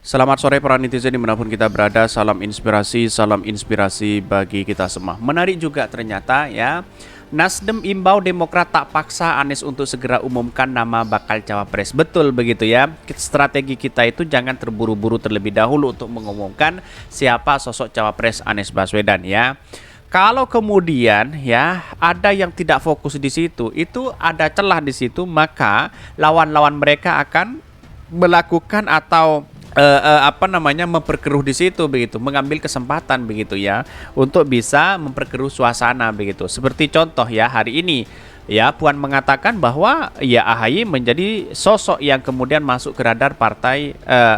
Selamat sore para netizen dimanapun kita berada, salam inspirasi bagi kita semua. Menarik juga ternyata ya, Nasdem imbau Demokrat tak paksa Anies untuk segera umumkan nama bakal cawapres. Betul begitu ya, strategi kita itu jangan terburu-buru terlebih dahulu untuk mengumumkan siapa sosok cawapres Anies Baswedan ya. Kalau kemudian ya ada yang tidak fokus di situ, itu ada celah di situ, maka lawan-lawan mereka akan melakukan atau memperkeruh di situ begitu, mengambil kesempatan begitu ya untuk bisa memperkeruh suasana begitu. Seperti contoh ya hari ini ya Puan mengatakan bahwa ya AHY menjadi sosok yang kemudian masuk ke radar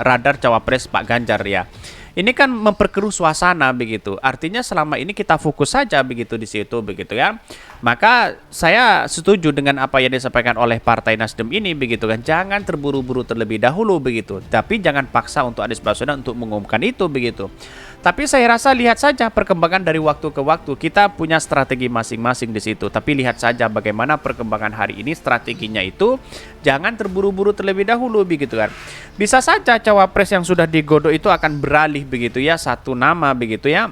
radar cawapres Pak Ganjar ya. Ini kan memperkeruh suasana begitu. Artinya selama ini kita fokus saja begitu di situ begitu ya. Maka saya setuju dengan apa yang disampaikan oleh Partai Nasdem ini begitu kan. Jangan terburu-buru terlebih dahulu begitu. Tapi jangan paksa untuk Anies Baswedan untuk mengumumkan itu begitu. Tapi saya rasa lihat saja perkembangan dari waktu ke waktu. Kita punya strategi masing-masing di situ. Tapi lihat saja bagaimana perkembangan hari ini, strateginya itu jangan terburu-buru terlebih dahulu begitu kan. Bisa saja cawapres yang sudah digodok itu akan beralih begitu ya, satu nama begitu ya.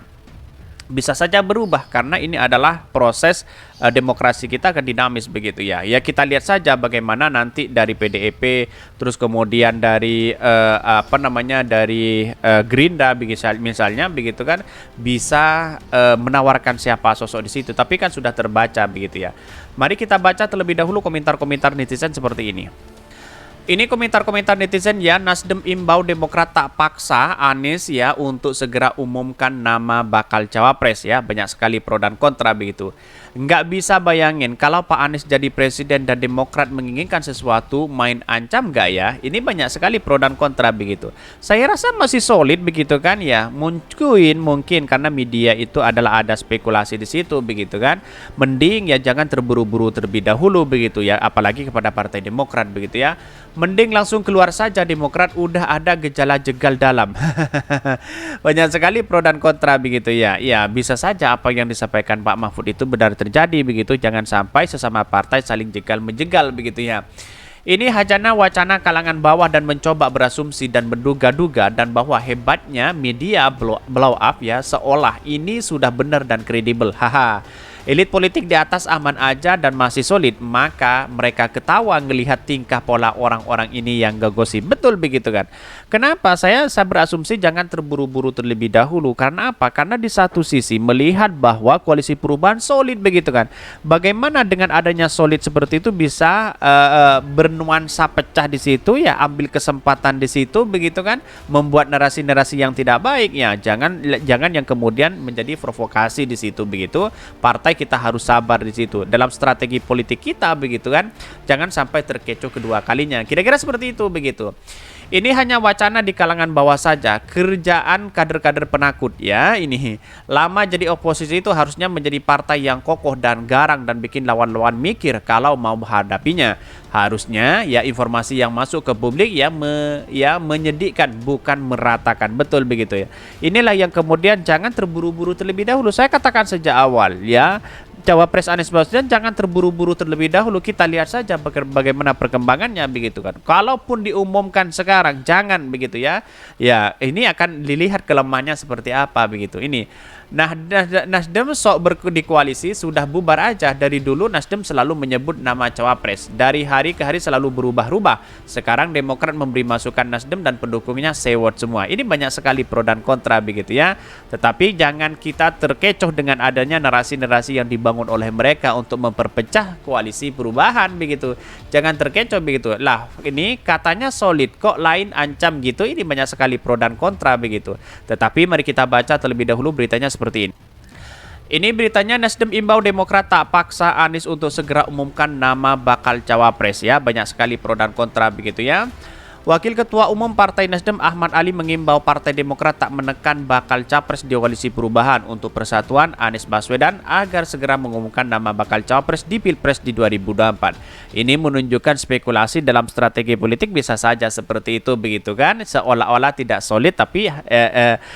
Bisa saja berubah karena ini adalah proses demokrasi kita akan dinamis begitu ya. Ya kita lihat saja bagaimana nanti dari PDIP terus kemudian dari Gerindra misalnya begitu kan bisa menawarkan siapa sosok di situ. Tapi kan sudah terbaca begitu ya. Mari kita baca terlebih dahulu komentar-komentar netizen seperti ini. Ini komentar-komentar netizen ya, Nasdem imbau Demokrat tak paksa Anies ya untuk segera umumkan nama bakal cawapres ya. Banyak sekali pro dan kontra begitu. Nggak bisa bayangin kalau Pak Anies jadi presiden dan Demokrat menginginkan sesuatu, main ancam nggak ya? Ini banyak sekali pro dan kontra begitu. Saya rasa masih solid begitu kan ya. Mungkin karena media itu adalah ada spekulasi di situ begitu kan. Mending ya jangan terburu-buru terlebih dahulu begitu ya. Apalagi kepada Partai Demokrat begitu ya. Mending langsung keluar saja Demokrat, udah ada gejala jegal dalam. Banyak sekali pro dan kontra begitu ya. Ya bisa saja apa yang disampaikan Pak Mahfud itu benar terjadi begitu. Jangan sampai sesama partai saling jegal menjegal begitu ya. Ini hajana wacana kalangan bawah dan mencoba berasumsi dan menduga-duga, dan bahwa hebatnya media blow up ya, seolah ini sudah benar dan kredibel. Haha. Elit politik di atas aman aja dan masih solid, maka mereka ketawa ngelihat tingkah pola orang-orang ini yang gosip. Betul begitu kan? Kenapa saya berasumsi jangan terburu-buru terlebih dahulu? Karena apa? Karena di satu sisi melihat bahwa koalisi perubahan solid begitu kan. Bagaimana dengan adanya solid seperti itu bisa bernuansa pecah di situ ya, ambil kesempatan di situ begitu kan, membuat narasi-narasi yang tidak baik ya. Jangan yang kemudian menjadi provokasi di situ begitu. Partai kita harus sabar di situ dalam strategi politik kita begitu kan, jangan sampai terkecoh kedua kalinya, kira-kira seperti itu begitu. Ini hanya wacana di kalangan bawah saja, kerjaan kader-kader penakut ya. Ini lama jadi oposisi itu harusnya menjadi partai yang kokoh dan garang dan bikin lawan-lawan mikir kalau mau menghadapinya. Harusnya ya informasi yang masuk ke publik ya menyedihkan bukan meratakan. Betul begitu ya. Inilah yang kemudian jangan terburu-buru terlebih dahulu. Saya katakan sejak awal ya, Cawapres Anies Baswedan jangan terburu-buru terlebih dahulu. Kita lihat saja bagaimana perkembangannya begitu kan. Kalaupun diumumkan sekarang jangan begitu ya. Ya ini akan dilihat kelemahannya seperti apa begitu. Ini nah Nasdem sok di koalisi sudah bubar aja. Dari dulu Nasdem selalu menyebut nama cawapres. Dari hari ke hari selalu berubah-ubah. Sekarang Demokrat memberi masukan Nasdem dan pendukungnya sewot semua. Ini banyak sekali pro dan kontra begitu ya. Tetapi jangan kita terkecoh dengan adanya narasi-narasi yang dibangun oleh mereka untuk memperpecah koalisi perubahan begitu. Jangan terkecoh begitu. Lah, ini katanya solid kok lain ancam gitu. Ini banyak sekali pro dan kontra begitu. Tetapi mari kita baca terlebih dahulu beritanya seperti ini. Ini beritanya, Nasdem imbau Demokrat tak paksa Anies untuk segera umumkan nama bakal cawapres ya. Banyak sekali pro dan kontra begitu ya. Wakil Ketua Umum Partai Nasdem Ahmad Ali mengimbau Partai Demokrat tak menekan bakal capres di koalisi perubahan untuk persatuan Anies Baswedan agar segera mengumumkan nama bakal capres di Pilpres di 2024. Ini menunjukkan spekulasi dalam strategi politik bisa saja seperti itu begitu kan, seolah-olah tidak solid tapi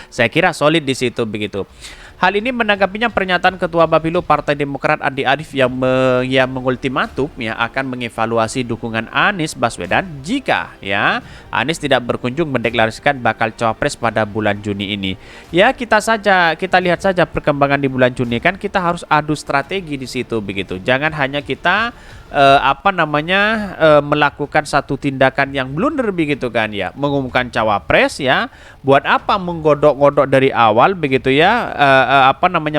saya kira solid di situ begitu. Hal ini menanggapinya pernyataan Ketua Bapilu Partai Demokrat Andi Arief yang mengultimatum ya akan mengevaluasi dukungan Anies Baswedan jika ya Anies tidak berkunjung mendeklarasikan bakal cawapres pada bulan Juni ini. Ya kita lihat saja perkembangan di bulan Juni, kan kita harus adu strategi di situ begitu. Jangan hanya kita melakukan satu tindakan yang blunder begitu kan ya, mengumumkan cawapres ya, buat apa menggodok-godok dari awal begitu ya,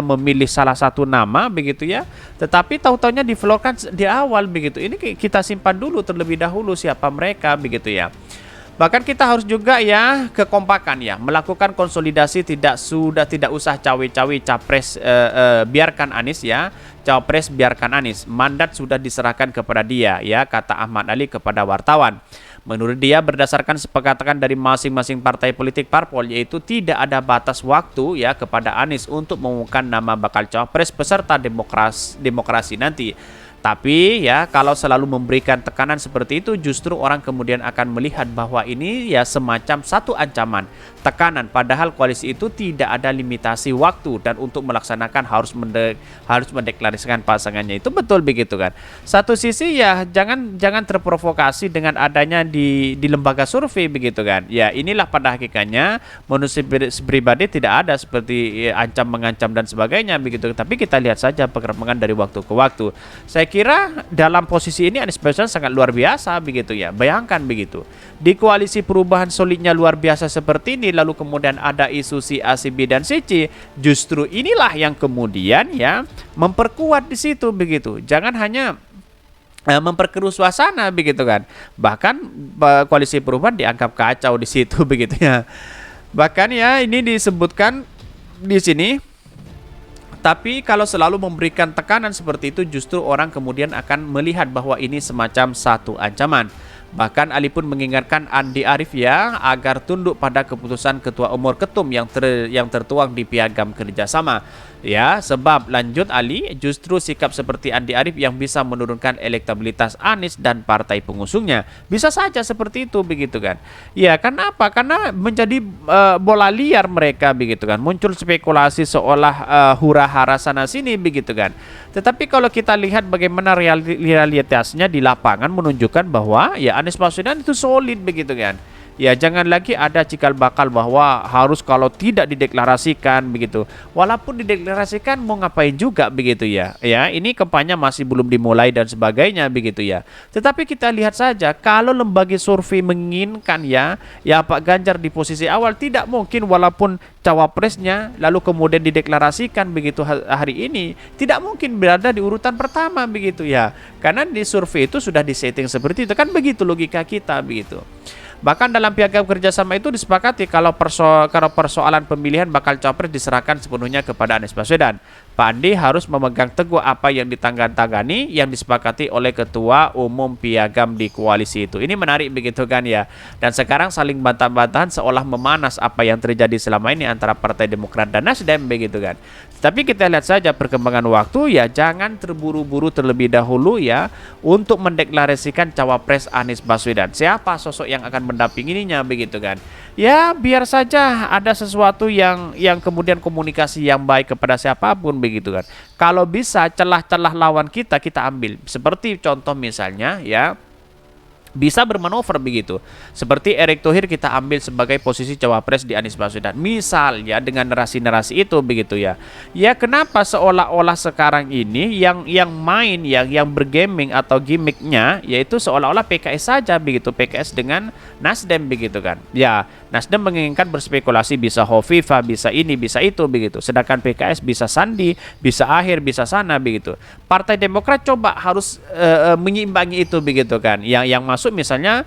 memilih salah satu nama begitu ya, tetapi tahu-taunya diflorkan di awal begitu. Ini kita simpan dulu terlebih dahulu siapa mereka begitu ya. Bahkan kita harus juga ya kekompakan ya, melakukan konsolidasi, tidak usah cawe-cawe capres, biarkan Anies ya, cawapres biarkan Anies, mandat sudah diserahkan kepada dia ya, kata Ahmad Ali kepada wartawan. Menurut dia berdasarkan sepakatan dari masing-masing partai politik parpol, yaitu tidak ada batas waktu ya kepada Anies untuk mengumumkan nama bakal cawapres peserta demokrasi nanti. Tapi ya kalau selalu memberikan tekanan seperti itu, justru orang kemudian akan melihat bahwa ini ya semacam satu ancaman, tekanan, padahal koalisi itu tidak ada limitasi waktu dan untuk melaksanakan harus mendeklarasikan pasangannya. Itu betul begitu kan. Satu sisi ya jangan terprovokasi dengan adanya di lembaga survei begitu kan. Ya inilah pada hakikatnya manusia pribadi tidak ada seperti ancam-mengancam dan sebagainya begitu. Tapi kita lihat saja perkembangan dari waktu ke waktu. Saya kira dalam posisi ini Anies Baswedan sangat luar biasa begitu ya. Bayangkan begitu, di koalisi perubahan solidnya luar biasa seperti ini, lalu kemudian ada isu si A, si B dan si C. Justru inilah yang kemudian ya memperkuat di situ begitu. Jangan hanya memperkeruh suasana begitu kan. Bahkan koalisi perubahan dianggap kacau di situ begitu ya. Bahkan ya ini disebutkan di sini. Tapi kalau selalu memberikan tekanan seperti itu, justru orang kemudian akan melihat bahwa ini semacam satu ancaman. Bahkan Ali pun mengingatkan Andi Arief ya agar tunduk pada keputusan Ketua Umum Ketum yang tertuang di Piagam Kerjasama. Ya, sebab lanjut Ali, justru sikap seperti Andi Arief yang bisa menurunkan elektabilitas Anies dan partai pengusungnya. Bisa saja seperti itu begitu kan. Ya, kenapa? Karena menjadi bola liar mereka begitu kan. Muncul spekulasi seolah hura-hara sana sini begitu kan. Tetapi kalau kita lihat bagaimana realitasnya di lapangan menunjukkan bahwa ya Anies Baswedan itu solid begitu kan. Ya jangan lagi ada cikal bakal bahwa harus kalau tidak dideklarasikan begitu. Walaupun dideklarasikan mau ngapain juga begitu ya. Ya ini kampanye masih belum dimulai dan sebagainya begitu ya. Tetapi kita lihat saja kalau lembaga survei menginginkan ya Pak Ganjar di posisi awal, tidak mungkin walaupun cawapresnya lalu kemudian dideklarasikan begitu hari ini, tidak mungkin berada di urutan pertama begitu ya. Karena di survei itu sudah disetting seperti itu kan, begitu logika kita begitu. Bahkan dalam Piagam Kerjasama itu disepakati kalau persoalan pemilihan bakal cawapres diserahkan sepenuhnya kepada Anies Baswedan. Pak Andi harus memegang teguh apa yang ditangani yang disepakati oleh Ketua Umum Piagam di koalisi itu. Ini menarik begitu kan ya. Dan sekarang saling bantah-bantahan seolah memanas apa yang terjadi selama ini antara Partai Demokrat dan Nasdem begitu kan. Tapi kita lihat saja perkembangan waktu ya, jangan terburu-buru terlebih dahulu ya untuk mendeklarasikan cawapres Anies Baswedan. Siapa sosok yang akan mendampinginya begitu kan. Ya biar saja ada sesuatu yang kemudian komunikasi yang baik kepada siapapun begitu kan. Kalau bisa celah-celah lawan kita ambil. Seperti contoh misalnya ya, bisa bermanuver begitu. Seperti Erick Thohir kita ambil sebagai posisi cawapres di Anies Baswedan. Misal ya dengan narasi-narasi itu begitu ya. Ya kenapa seolah-olah sekarang ini yang main yang bergaming atau gimmicknya yaitu seolah-olah PKS saja begitu. PKS dengan Nasdem begitu kan. Ya Nasdem menginginkan berspekulasi bisa Hovifah, bisa ini, bisa itu begitu. Sedangkan PKS bisa Sandi, bisa Akhir, bisa sana begitu. Partai Demokrat coba harus menyeimbangi itu begitu kan. Yang masuk misalnya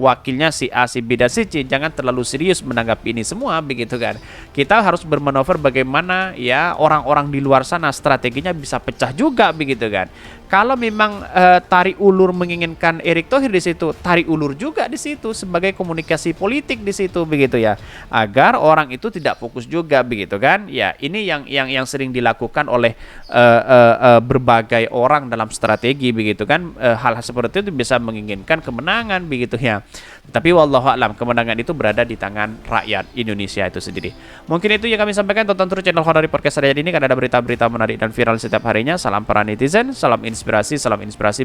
wakilnya si A, si B dan si C, jangan terlalu serius menanggapi ini semua begitu kan. Kita harus bermanuver bagaimana ya orang-orang di luar sana strateginya bisa pecah juga begitu kan. Kalau memang tarik ulur menginginkan Erick Thohir di situ, tarik ulur juga di situ sebagai komunikasi politik di situ begitu ya, agar orang itu tidak fokus juga begitu kan. Ya ini yang sering dilakukan oleh berbagai orang dalam strategi begitu kan, hal seperti itu bisa menginginkan kemenangan begitu ya. Tapi wallahu a'lam, kemenangan itu berada di tangan rakyat Indonesia itu sendiri. Mungkin itu yang kami sampaikan. Tonton terus channel Honari Podcast hari ini karena ada berita-berita menarik dan viral setiap harinya. Salam para netizen, salam inspirasi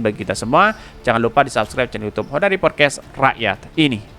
bagi kita semua. Jangan lupa di subscribe channel YouTube Honari Podcast Rakyat ini.